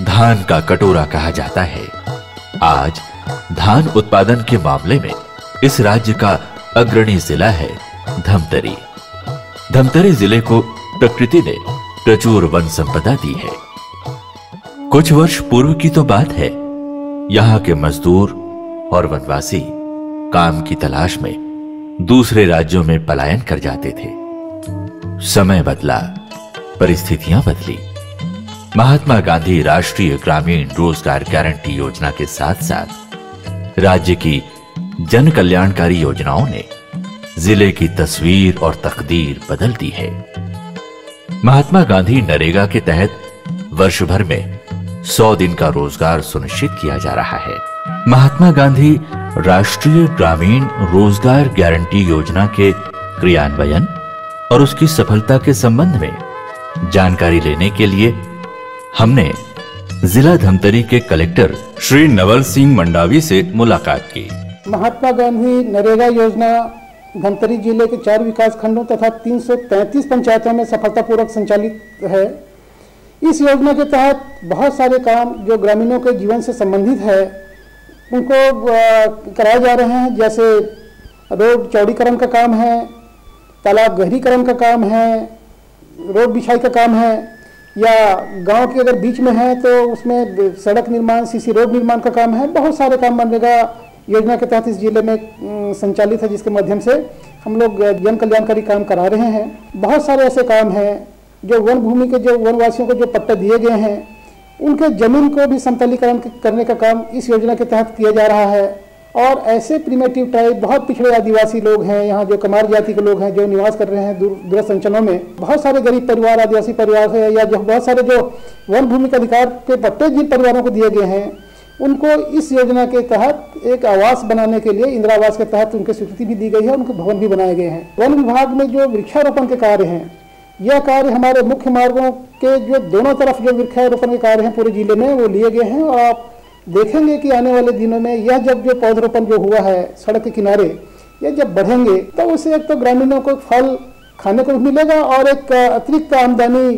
धान का कटोरा कहा जाता है। आज धान उत्पादन के मामले में इस राज्य का अग्रणी जिला है धमतरी। धमतरी जिले को प्रकृति ने प्रचुर वन संपदा दी है। कुछ वर्ष पूर्व की तो बात है, यहाँ के मजदूर और वनवासी काम की तलाश में दूसरे राज्यों में पलायन कर जाते थे। समय बदला, परिस्थितियां बदली। महात्मा गांधी राष्ट्रीय ग्रामीण रोजगार गारंटी योजना के साथ साथ राज्य की जन कल्याणकारी योजनाओं ने जिले की तस्वीर और तकदीर बदल दी है। महात्मा गांधी नरेगा के तहत वर्ष भर में 100 दिन का रोजगार सुनिश्चित किया जा रहा है। महात्मा गांधी राष्ट्रीय ग्रामीण रोजगार गारंटी योजना के क्रियान्वयन और उसकी सफलता के संबंध में जानकारी लेने के लिए हमने जिला धमतरी के कलेक्टर श्री नवल सिंह मंडावी से मुलाकात की। महात्मा गांधी नरेगा योजना धमतरी जिले के 4 विकास खंडों तथा 333 पंचायतों में सफलतापूर्वक संचालित है। इस योजना के तहत बहुत सारे काम जो ग्रामीणों के जीवन से संबंधित है उनको कराए जा रहे हैं, जैसे रोड चौड़ीकरण का काम है, तालाब गहरीकरण का काम है, रोड बिछाई का काम है, या गांव के अगर बीच में है तो उसमें सड़क निर्माण, सीसी रोड निर्माण का काम है। बहुत सारे काम मनरेगा योजना के तहत इस जिले में संचालित है, जिसके माध्यम से हम लोग जन कल्याणकारी काम करा रहे हैं। बहुत सारे ऐसे काम हैं जो वन भूमि के जो वनवासियों को जो पट्टे दिए गए हैं उनके जमीन को भी समतलीकरण करने का काम इस योजना के तहत किया जा रहा है। और ऐसे प्रिमेटिव टाइप बहुत पिछड़े आदिवासी लोग हैं यहाँ, जो कमार जाति के लोग हैं जो निवास कर रहे हैं दूरस्थ अंचलों में, बहुत सारे गरीब परिवार, आदिवासी परिवार है, या जो बहुत सारे जो वन भूमि के अधिकार के पट्टे जिन परिवारों को दिए गए हैं उनको इस योजना के तहत एक आवास बनाने के लिए इंदिरा आवास के तहत उनकी स्वीकृति भी दी गई है, उनके भवन भी बनाए गए हैं। वन विभाग में जो वृक्षारोपण के कार्य हैं, यह कार्य हमारे मुख्य मार्गों के जो दोनों तरफ जो वृक्षारोपण के कार्य हैं पूरे जिले में वो लिए गए हैं। और आप देखेंगे कि आने वाले दिनों में यह जब जो पौधरोपण जो हुआ है सड़क के किनारे, यह जब बढ़ेंगे तो उससे एक तो ग्रामीणों को फल खाने को मिलेगा और एक अतिरिक्त आमदनी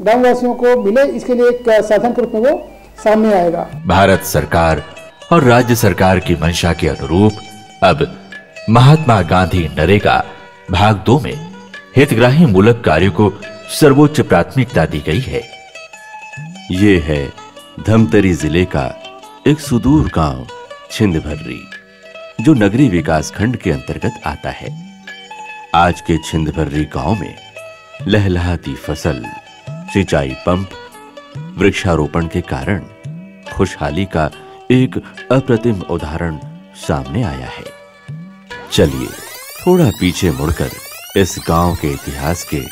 ग्रामवासियों को मिले, इसके लिए एक साधन के रूप में वो सामने आएगा। भारत सरकार और राज्य सरकार की मंशा के अनुरूप अब महात्मा गांधी नरेगा भाग 2 में हितग्राही मूलक कार्यों को सर्वोच्च प्राथमिकता दी गई है। ये है धमतरी जिले का एक सुदूर गांव छिंदभर्री, जो नगरी विकास खंड के अंतर्गत आता है। आज के छिंदभर्री गांव में लहलहाती फसल, सिंचाई पंप, वृक्षारोपण के कारण खुशहाली का एक अप्रतिम उदाहरण सामने आया है। चलिए थोड़ा पीछे मुड़कर इस गांव के इतिहास के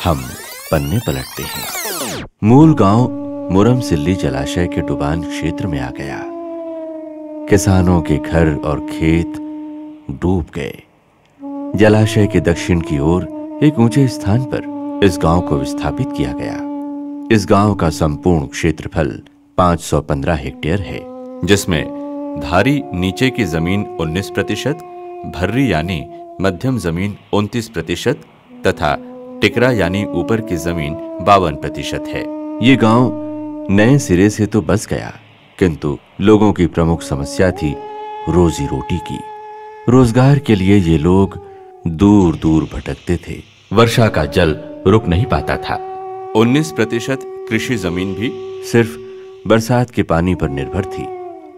हम पन्ने पलटते हैं। मूल गांव मुरमसिल्ली जलाशय के डुबान क्षेत्र में आ गया। किसानों के घर और खेत डूब गए। जलाशय के दक्षिण की ओर एक ऊंचे स्थान पर इस गांव को विस्थापित किया गया। इस गांव का संपूर्ण क्षेत्रफल 515 हेक्टेयर है, जिसमें धारी नीचे की जमीन 19%, भर्री यानी मध्यम जमीन 29% तथा टिकरा यानी ऊपर की जमीन 52% है। ये गांव नए सिरे से तो बस गया, किंतु लोगों की प्रमुख समस्या थी रोजी रोटी की। रोजगार के लिए ये लोग दूर दूर भटकते थे। वर्षा का जल रुक नहीं पाता था। 19% कृषि जमीन भी सिर्फ बरसात के पानी पर निर्भर थी।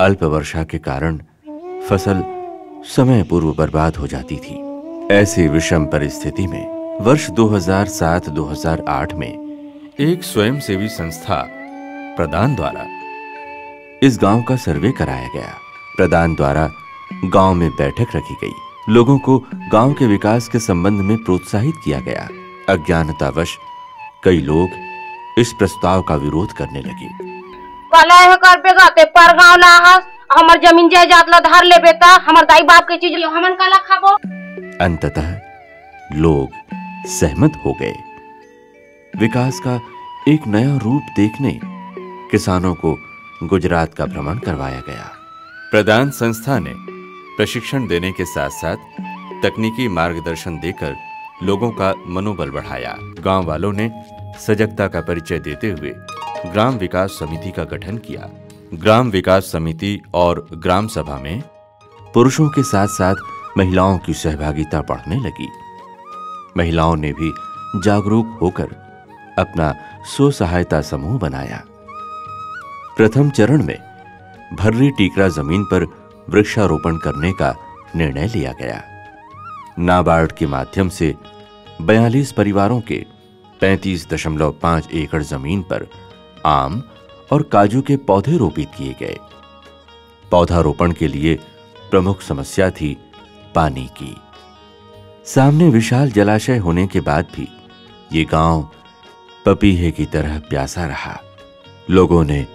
अल्प वर्षा के कारण फसल समय पूर्व बर्बाद हो जाती थी। ऐसी विषम परिस्थिति में वर्ष 2007-2008 में एक स्वयंसेवी संस्था प्रदान द्वारा इस गांव का सर्वे कराया गया। प्रदान द्वारा गांव में बैठक रखी गई। लोगों को गांव के विकास के संबंध में प्रोत्साहित किया गया। अज्ञानतावश कई लोग इस प्रस्ताव का विरोध करने लगे। हमर जमीन जायदाद ला धार ले बेटा, हमर दाई बाप के चीज हमन काला खाबो। अंततः लोग सहमत हो गए। विकास का एक नया रूप देखने किसानों को गुजरात का भ्रमण करवाया गया। प्रदान संस्था ने प्रशिक्षण देने के साथ साथ तकनीकी मार्गदर्शन देकर लोगों का मनोबल बढ़ाया। गांव वालों ने सजगता का परिचय देते हुए ग्राम विकास समिति का गठन किया। ग्राम विकास समिति और ग्राम सभा में पुरुषों के साथ साथ महिलाओं की सहभागिता बढ़ने लगी। महिलाओं ने भी जागरूक होकर अपना स्व सहायता समूह बनाया। प्रथम चरण में भर्री टीकरा जमीन पर वृक्षारोपण करने का निर्णय लिया गया। नाबार्ड के माध्यम से 42 परिवारों के 35.5 एकड़ जमीन पर आम और काजू के पौधे रोपित किए गए। पौधारोपण के लिए प्रमुख समस्या थी पानी की। सामने विशाल जलाशय होने के बाद भी ये गांव पपीहे की तरह प्यासा रहा। लोगों ने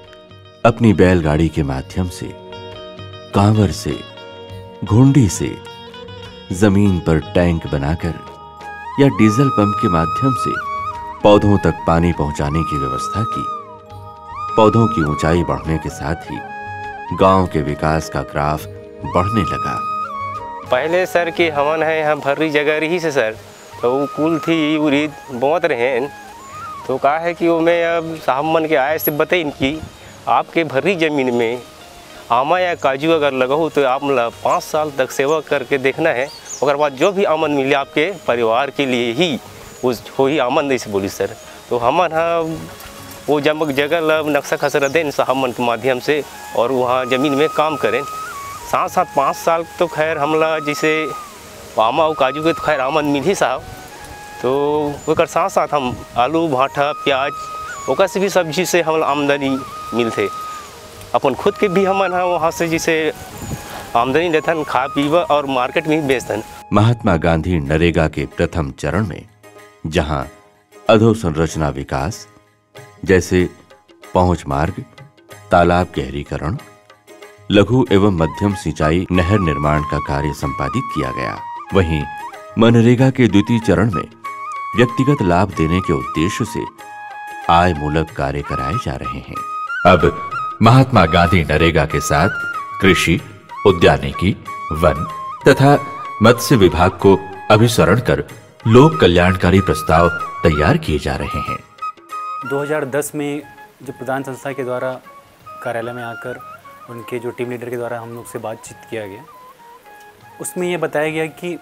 अपनी बैलगाड़ी के माध्यम से, कांवर से, घुंडी से जमीन पर टैंक बनाकर या डीजल पंप के माध्यम से पौधों तक पानी पहुंचाने की व्यवस्था की। पौधों की ऊंचाई बढ़ने के साथ ही गांव के विकास का ग्राफ बढ़ने लगा। पहले सर के हमन है यहाँ भर्री जगह रही से सर, तो वो कुल थी उरीद बोत रहे। तो कहा है कि वो मैं अब साहब मन के आए से बताइन कि आपके भर्री ज़मीन में आमा या काजू अगर लगाओ तो आप मतलब 5 साल तक सेवा करके देखना है, और बाद जो भी आमन मिले आपके परिवार के लिए ही उस हो ही आमन नहीं से बोली सर। तो हमन हाँ वो जगह नक्शा खसरा दें साहब मन के माध्यम से और वहाँ ज़मीन में काम करें। साथ साथ 5 साल तो खैर हमला जैसे आमा और काजू के तो खैर आमन मिल ही साहब, तो वो साथ साथ हम आलू भाटा प्याज ओकर से भी सब्जी से हम आमदनी मिलते। अपन खुद के भी हमन हाँ वहाँ से जैसे आमदनी लेथन, खा पीवा और मार्केट में बेचतन। महात्मा गांधी नरेगा के प्रथम चरण में जहां अधोसंरचना विकास जैसे पहुंच मार्ग, तालाब गहरीकरण, लघु एवं मध्यम सिंचाई, नहर निर्माण का कार्य संपादित किया गया, वहीं मनरेगा के द्वितीय चरण में व्यक्तिगत लाभ देने के उद्देश्य से आय मूलक कार्य कराए जा रहे हैं। अब महात्मा गांधी नरेगा के साथ कृषि, उद्यानिकी, वन तथा मत्स्य विभाग को अभिसरण कर लोक कल्याणकारी प्रस्ताव तैयार किए जा रहे हैं। 2010 में जो प्रधान संस्था के द्वारा कार्यालय में आकर उनके जो टीम लीडर के द्वारा हम लोग से बातचीत किया गया, उसमें ये बताया गया कि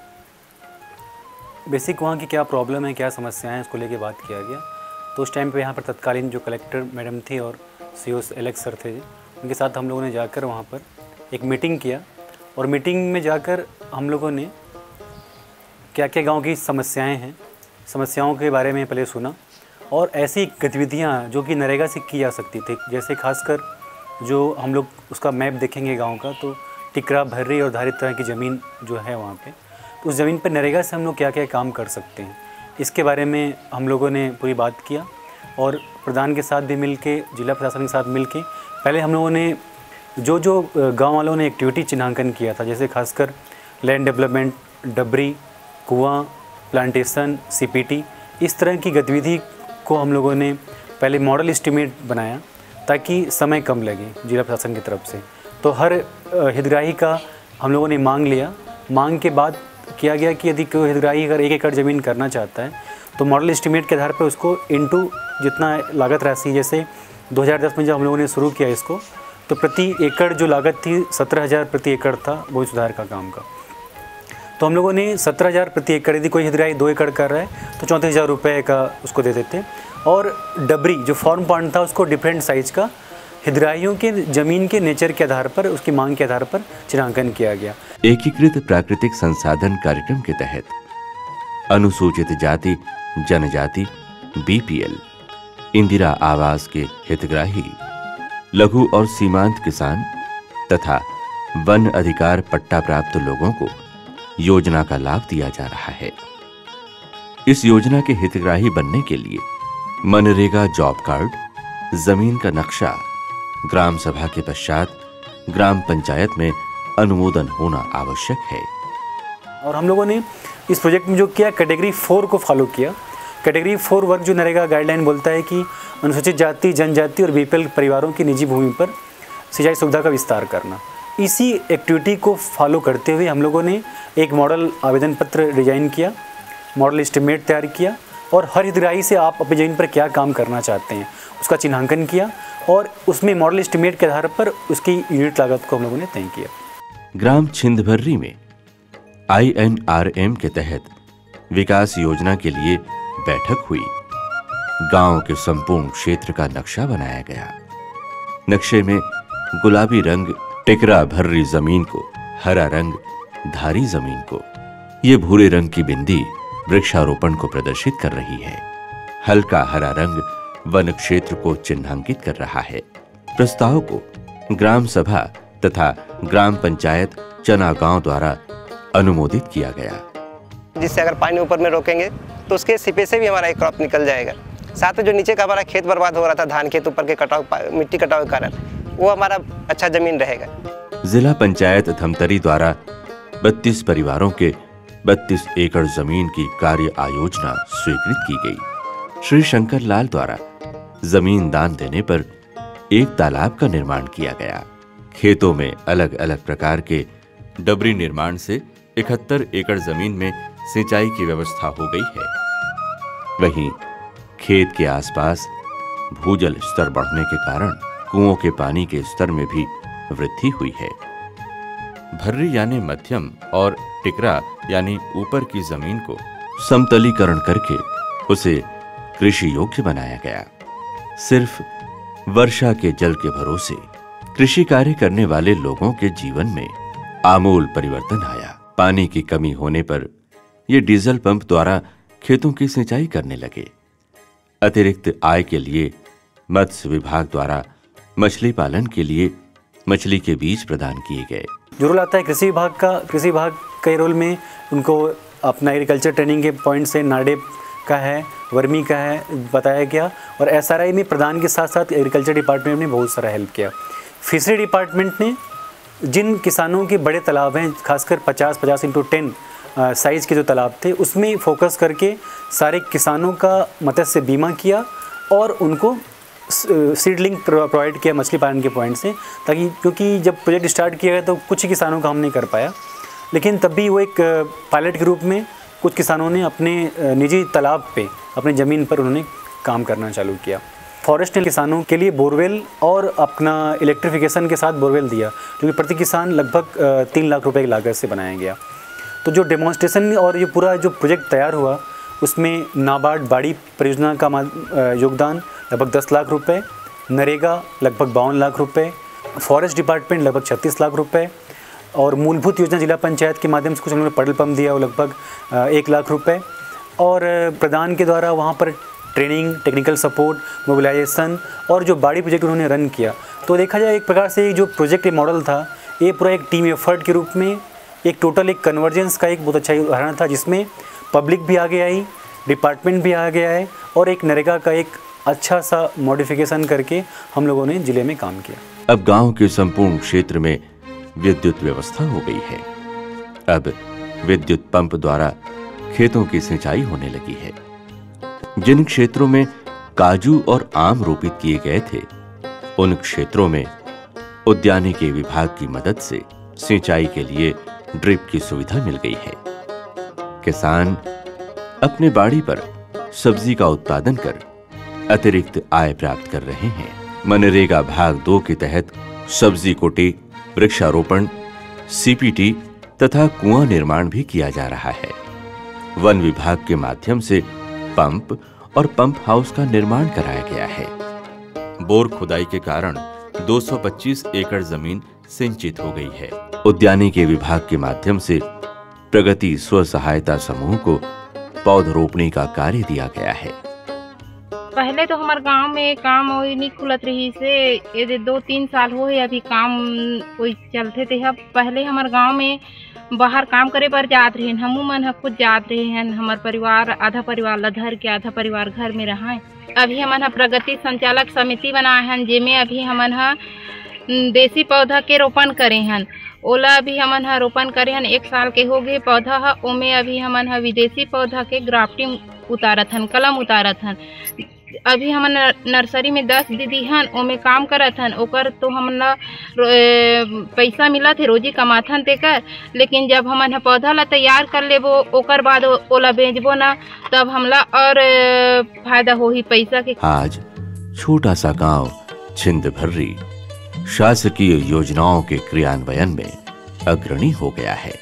बेसिक वहाँ की क्या प्रॉब्लम है, क्या समस्याएं हैं, उसको लेके बात किया गया। तो उस टाइम पे यहाँ पर तत्कालीन जो कलेक्टर मैडम थी और सीओ एलेक्स सर थे, उनके साथ हम लोगों ने जाकर वहाँ पर एक मीटिंग किया, और मीटिंग में जाकर हम लोगों ने क्या क्या गांव की समस्याएं हैं, समस्याओं के बारे में पहले सुना, और ऐसी गतिविधियां जो कि नरेगा से की जा सकती थी। जैसे खासकर जो हम लोग उसका मैप देखेंगे गांव का, तो टिकरा, भर्री और धारित तरह की ज़मीन जो है वहाँ पे, तो उस ज़मीन पर नरेगा से हम लोग क्या क्या काम कर सकते हैं, इसके बारे में हम लोगों ने पूरी बात किया। और प्रधान के साथ भी मिल के, जिला प्रशासन के साथ मिल के पहले हम लोगों ने जो गांव वालों ने एक्टिविटी चिन्हांकन किया था, जैसे खासकर लैंड डेवलपमेंट, डबरी, कुआं, प्लांटेशन, सीपीटी, इस तरह की गतिविधि को हम लोगों ने पहले मॉडल एस्टिमेट बनाया ताकि समय कम लगे जिला प्रशासन की तरफ से। तो हर हितग्राही का हम लोगों ने मांग लिया। मांग के बाद किया गया कि यदि कोई हितग्राही अगर 1 एकड़ ज़मीन करना चाहता है तो मॉडल एस्टिमेट के आधार पर उसको इनटू जितना लागत राशि, जैसे 2010 में जब हम लोगों ने शुरू किया इसको, तो प्रति एकड़ जो लागत थी 17,000 प्रति एकड़ था भूमि सुधार का काम का। तो हम लोगों ने 17,000 प्रति एकड़, यदि कोई हितग्राही 2 एकड़ कर रहा है तो 34,000 रुपये का उसको दे देते। और डबरी जो फॉर्म पॉइंट था उसको डिफरेंट साइज़ का हितग्राहियों के ज़मीन के नेचर के आधार पर, उसकी मांग के आधार पर चिन्हांकन किया गया। एकीकृत प्राकृतिक संसाधन कार्यक्रम के तहत अनुसूचित जाति जनजाति बीपीएल, इंदिरा आवास के हितग्राही, लघु और सीमांत किसान तथा वन अधिकार पट्टा प्राप्त लोगों को योजना का लाभ दिया जा रहा है। इस योजना के हितग्राही बनने के लिए मनरेगा जॉब कार्ड, जमीन का नक्शा, ग्राम सभा के पश्चात ग्राम पंचायत में अनुमोदन होना आवश्यक है। और हम लोगों ने इस प्रोजेक्ट में जो किया, कैटेगरी 4 को फॉलो किया। कैटेगरी 4 वर्क जो नरेगा गाइडलाइन बोलता है कि अनुसूचित जाति, जनजाति और बीपीएल परिवारों की निजी भूमि पर सिंचाई सुविधा का विस्तार करना। इसी एक्टिविटी को फॉलो करते हुए हम लोगों ने एक मॉडल आवेदन पत्र डिजाइन किया, मॉडल एस्टिमेट तैयार किया, और हर हितग्राही से आप अपनी ज़मीन पर क्या काम करना चाहते हैं उसका चिन्हांकन किया और उसमें मॉडल एस्टिमेट के आधार पर उसकी यूनिट लागत को हम लोगों ने तय किया। ग्राम छिंदभर्री में INRM के तहत विकास योजना के लिए बैठक हुई। गांव के संपूर्ण क्षेत्र का नक्शा बनाया गया। नक्शे में गुलाबी रंग टिकरा भर्री जमीन को, हरा रंग धारी जमीन को, ये भूरे रंग की बिंदी वृक्षारोपण को प्रदर्शित कर रही है। हल्का हरा रंग वन क्षेत्र को चिन्हांकित कर रहा है। प्रस्ताव को ग्राम सभा तथा ग्राम पंचायत चना गांव द्वारा अनुमोदित किया गया। जिससे अगर पानी ऊपर में रोकेंगे तो उसके सिपे से भी हमारा एक क्रॉप निकल जाएगा। साथ में जो नीचे का हमारा खेत बर्बाद हो रहा था धान खेत ऊपर के कटाव मिट्टी कटाव के कारण, वो हमारा अच्छा जमीन रहेगा। जिला पंचायत धमतरी द्वारा 32 परिवारों के 32 एकड़ जमीन की कार्य आयोजना स्वीकृत की गई। श्री शंकर लाल द्वारा जमीन दान देने पर एक तालाब का निर्माण किया गया। खेतों में अलग अलग प्रकार के डबरी निर्माण से 71 एकड़ जमीन में सिंचाई की व्यवस्था हो गई है। वहीं खेत के आसपास भूजल स्तर बढ़ने के कारण कुओं के पानी के स्तर में भी वृद्धि हुई है। भर्री यानी मध्यम और टिकरा यानी ऊपर की जमीन को समतलीकरण करके उसे कृषि योग्य बनाया गया। सिर्फ वर्षा के जल के भरोसे कृषि कार्य करने वाले लोगों के जीवन में आमूल परिवर्तन आया। पानी की कमी होने पर ये डीजल पंप द्वारा खेतों की सिंचाई करने लगे। अतिरिक्त आय के लिए मत्स्य विभाग द्वारा मछली पालन के लिए मछली के बीज प्रदान किए गए। जो रोल आता है कृषि विभाग के रोल में उनको अपना एग्रीकल्चर ट्रेनिंग के पॉइंट से नाडेप का है, वर्मी का है बताया गया और SRI में प्रदान के साथ साथ एग्रीकल्चर डिपार्टमेंट ने बहुत सारा हेल्प किया। फिशरी डिपार्टमेंट ने जिन किसानों के बड़े तालाब हैं, खासकर 50 × 10 साइज़ के जो तालाब थे, उसमें फोकस करके सारे किसानों का मत्स्य बीमा किया और उनको सीडलिंग प्रोवाइड किया मछली पालन के पॉइंट से, ताकि क्योंकि जब प्रोजेक्ट स्टार्ट किया गया तो कुछ ही किसानों का हम नहीं कर पाया, लेकिन तब भी वो एक पायलट के रूप में कुछ किसानों ने अपने निजी तालाब पे अपनी ज़मीन पर उन्होंने काम करना चालू किया। फॉरेस्ट ने किसानों के लिए बोरवेल और अपना इलेक्ट्रिफिकेशन के साथ बोरवेल दिया, जो कि प्रति किसान लगभग 3 लाख रुपए की लागत से बनाया गया। तो जो डेमोन्स्ट्रेशन और ये पूरा जो प्रोजेक्ट तैयार हुआ उसमें नाबार्ड बाड़ी परियोजना का योगदान लगभग 10 लाख रुपए, नरेगा लगभग 52 लाख रुपए, फॉरेस्ट डिपार्टमेंट लगभग 36 लाख रुपए और मूलभूत योजना जिला पंचायत के माध्यम से कुछ उन्होंने पेट्रोल पंप दिया वो लगभग 1 लाख रुपए और प्रधान के द्वारा वहाँ पर ट्रेनिंग, टेक्निकल सपोर्ट, मोबिलाइजेशन और जो बाड़ी प्रोजेक्ट उन्होंने रन किया। तो देखा जाए एक प्रकार से जो प्रोजेक्ट मॉडल था ये पूरा एक टीम एफर्ट के रूप में एक टोटल एक कन्वर्जेंस का एक बहुत अच्छा उदाहरण था, जिसमें पब्लिक भी आगे आई, डिपार्टमेंट भी आगे आए और एक नरेगा का एक अच्छा सा मॉडिफिकेशन करके हम लोगों ने जिले में काम किया। अब गांव के संपूर्ण क्षेत्र में विद्युत व्यवस्था हो गई है। अब विद्युत पंप द्वारा खेतों की सिंचाई होने लगी है। जिन क्षेत्रों में काजू और आम रोपित किए गए थे उन क्षेत्रों में उद्यानिकी विभाग की मदद से सिंचाई के लिए ड्रिप की सुविधा मिल गई है। किसान अपने बाड़ी पर सब्जी का उत्पादन कर अतिरिक्त आय प्राप्त कर रहे हैं। मनरेगा भाग 2 के तहत सब्जी कोटी, वृक्षारोपण, CPT तथा कुआं निर्माण भी किया जा रहा है। वन विभाग के माध्यम से पंप और पंप हाउस का निर्माण कराया गया है। बोर खुदाई के कारण 225 एकड़ जमीन सिंचित हो गई है। उद्यानिकी विभाग के माध्यम से प्रगति स्व सहायता समूह को पौधरोपणी का कार्य दिया गया है। पहले तो हमारे गांव में काम नहीं खुलत रही से ये 2-3 साल हो है अभी काम कोई चलते थे। अब पहले हमारे गांव में बाहर काम करे पर जात रहे, हमू मन खुद जात रहे हैं। हमार परिवार आधा परिवार लधर के आधा परिवार घर में रहा है। अभी हमन प्रगति संचालक समिति बनाए हैं, जिसमें अभी हमन देसी पौधा के रोपण करे हैं। ओला अभी हमन रोपण करे हैं 1 साल के हो गए पौधा ओमे अभी हमन विदेशी पौधा के ग्राफ्टिंग उतारत हन, कलम उतारत हन। अभी हम नर्सरी में 10 दीदी हन ओमे काम करत हन, ओकर तो हमला पैसा मिला थे, रोजी कमाथन तेकर। लेकिन जब हमन पौधा ला तैयार कर लेबो ओकर बाद ओला बेचबो ना, तब हमला और फायदा होही पैसा के। आज छोटा सा गांव छिंदभर्री शासकीय योजनाओं के क्रियान्वयन में अग्रणी हो गया है।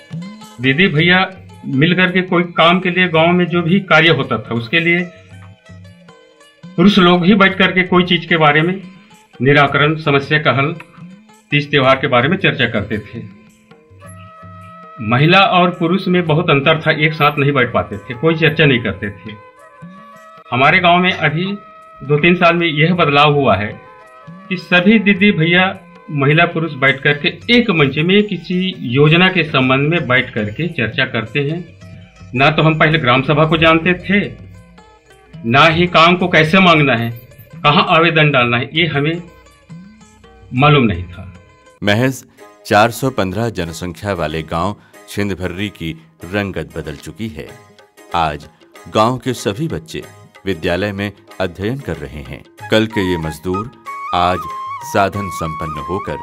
दीदी भैया मिलकर के कोई काम के लिए गांव में जो भी कार्य होता था उसके लिए पुरुष लोग ही बैठ करके कोई चीज के बारे में निराकरण, समस्या का हल, तीज त्योहार के बारे में चर्चा करते थे। महिला और पुरुष में बहुत अंतर था, एक साथ नहीं बैठ पाते थे, कोई चर्चा नहीं करते थे। हमारे गांव में अभी 2-3 साल में यह बदलाव हुआ है कि सभी दीदी भैया महिला पुरुष बैठ करके एक मंच में किसी योजना के संबंध में बैठ करके चर्चा करते हैं। ना तो हम पहले ग्राम सभा को जानते थे, ना ही काम को कैसे मांगना है, कहाँ आवेदन डालना है, ये हमें मालूम नहीं था। महज 415 जनसंख्या वाले गांव छिंदभर्री की रंगत बदल चुकी है। आज गांव के सभी बच्चे विद्यालय में अध्ययन कर रहे हैं। कल के ये मजदूर आज साधन संपन्न होकर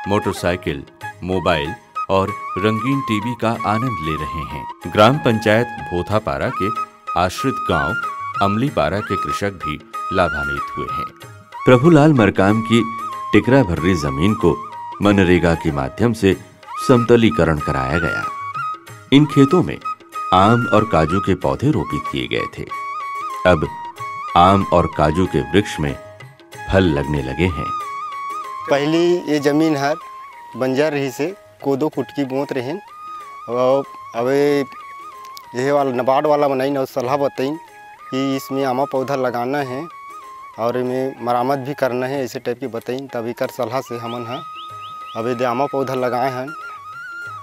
मोटरसाइकिल, मोबाइल और रंगीन टीवी का आनंद ले रहे हैं। ग्राम पंचायत भोथापारा के आश्रित गांव अमलीपारा के कृषक भी लाभान्वित हुए हैं। प्रभुलाल मरकाम की टिकरा भर्री जमीन को मनरेगा के माध्यम से समतलीकरण कराया गया। इन खेतों में आम और काजू के पौधे रोपित किए गए थे। अब आम और काजू के वृक्ष में फल लगने लगे हैं। पहली ये जमीन हर बंजर रही से कोदो कुटकी बोत रहे, और अब यह वाला नबार्ड वाला बनाई और सलाह बताई कि इसमें आमा पौधा लगाना है और इमें मरामत भी करना है, ऐसे टाइप की बताई। तभी कर सलाह से हमन हाँ अब ये आमा पौधा लगाए हैं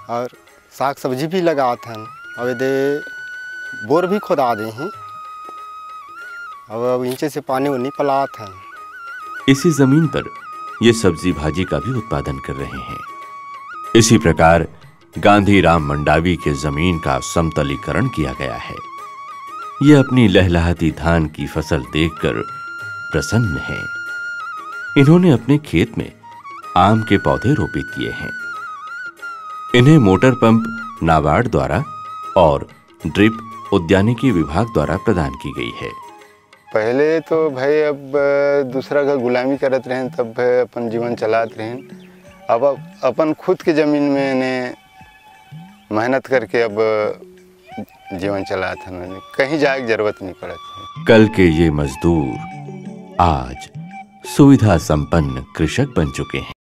और साग सब्जी भी लगाते हैं। अब ये बोर भी खोदा दे हैं, अब नीचे से पानी उन्हीं पलाते हैं। इसी जमीन पर ये सब्जी भाजी का भी उत्पादन कर रहे हैं। इसी प्रकार गांधी राम मंडावी के जमीन का समतलीकरण किया गया है। ये अपनी लहलहाती धान की फसल देखकर प्रसन्न है। इन्होंने अपने खेत में आम के पौधे रोपित किए हैं। इन्हें मोटर पंप नाबार्ड द्वारा और ड्रिप उद्यानिकी विभाग द्वारा प्रदान की गई है। पहले तो भाई अब दूसरा का गुलामी करत रहें, तब अपन जीवन चलाते रहें। अब अपन खुद की ज़मीन में ने मेहनत करके अब जीवन चलाते हैं, कहीं जाए की जरूरत नहीं पड़ती। कल के ये मजदूर आज सुविधा संपन्न कृषक बन चुके हैं।